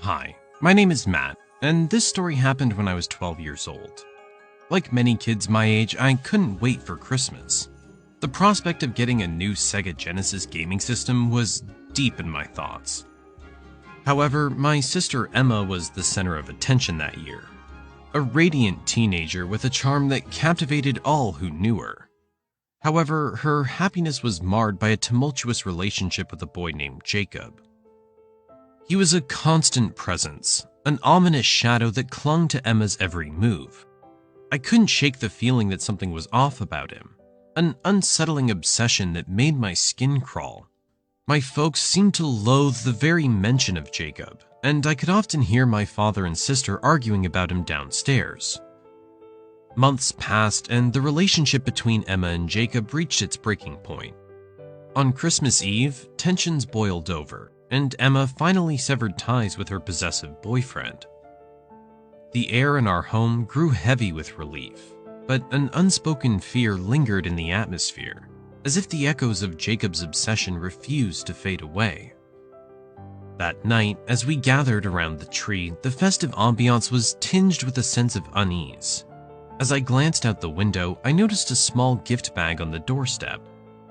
Hi, my name is Matt, and this story happened when I was 12 years old. Like many kids my age, I couldn't wait for Christmas. The prospect of getting a new Sega Genesis gaming system was deep in my thoughts. However, my sister Emma was the center of attention that year. A radiant teenager with a charm that captivated all who knew her. However, her happiness was marred by a tumultuous relationship with a boy named Jacob. He was a constant presence, an ominous shadow that clung to Emma's every move. I couldn't shake the feeling that something was off about him, an unsettling obsession that made my skin crawl. My folks seemed to loathe the very mention of Jacob, and I could often hear my father and sister arguing about him downstairs. Months passed, and the relationship between Emma and Jacob reached its breaking point. On Christmas Eve, tensions boiled over, and Emma finally severed ties with her possessive boyfriend. The air in our home grew heavy with relief, but an unspoken fear lingered in the atmosphere, as if the echoes of Jacob's obsession refused to fade away. That night, as we gathered around the tree, the festive ambiance was tinged with a sense of unease. As I glanced out the window, I noticed a small gift bag on the doorstep,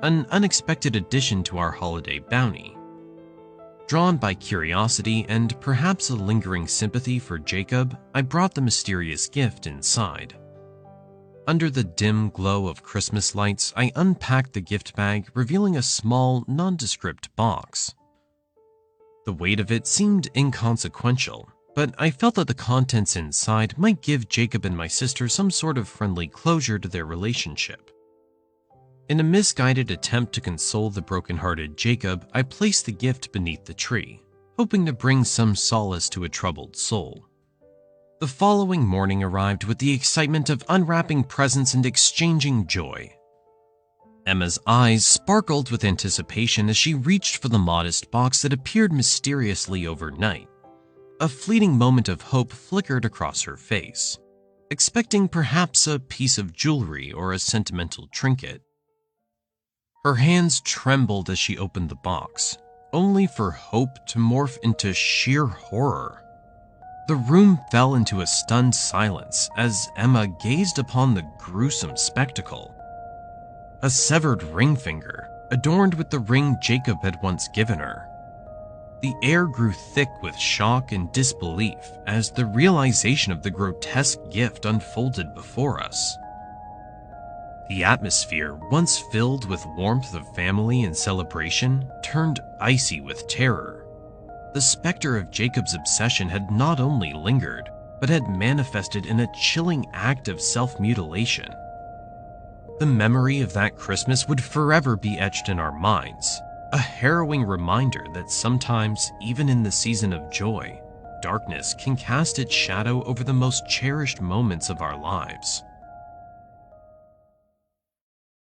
an unexpected addition to our holiday bounty. Drawn by curiosity and perhaps a lingering sympathy for Jacob, I brought the mysterious gift inside. Under the dim glow of Christmas lights, I unpacked the gift bag, revealing a small, nondescript box. The weight of it seemed inconsequential, but I felt that the contents inside might give Jacob and my sister some sort of friendly closure to their relationship. In a misguided attempt to console the broken-hearted Jacob, I placed the gift beneath the tree, hoping to bring some solace to a troubled soul. The following morning arrived with the excitement of unwrapping presents and exchanging joy. Emma's eyes sparkled with anticipation as she reached for the modest box that appeared mysteriously overnight. A fleeting moment of hope flickered across her face, expecting perhaps a piece of jewelry or a sentimental trinket. Her hands trembled as she opened the box, only for hope to morph into sheer horror. The room fell into a stunned silence as Emma gazed upon the gruesome spectacle. A severed ring finger, adorned with the ring Jacob had once given her. The air grew thick with shock and disbelief as the realization of the grotesque gift unfolded before us. The atmosphere, once filled with warmth of family and celebration, turned icy with terror. The specter of Jacob's obsession had not only lingered, but had manifested in a chilling act of self-mutilation. The memory of that Christmas would forever be etched in our minds, a harrowing reminder that sometimes, even in the season of joy, darkness can cast its shadow over the most cherished moments of our lives.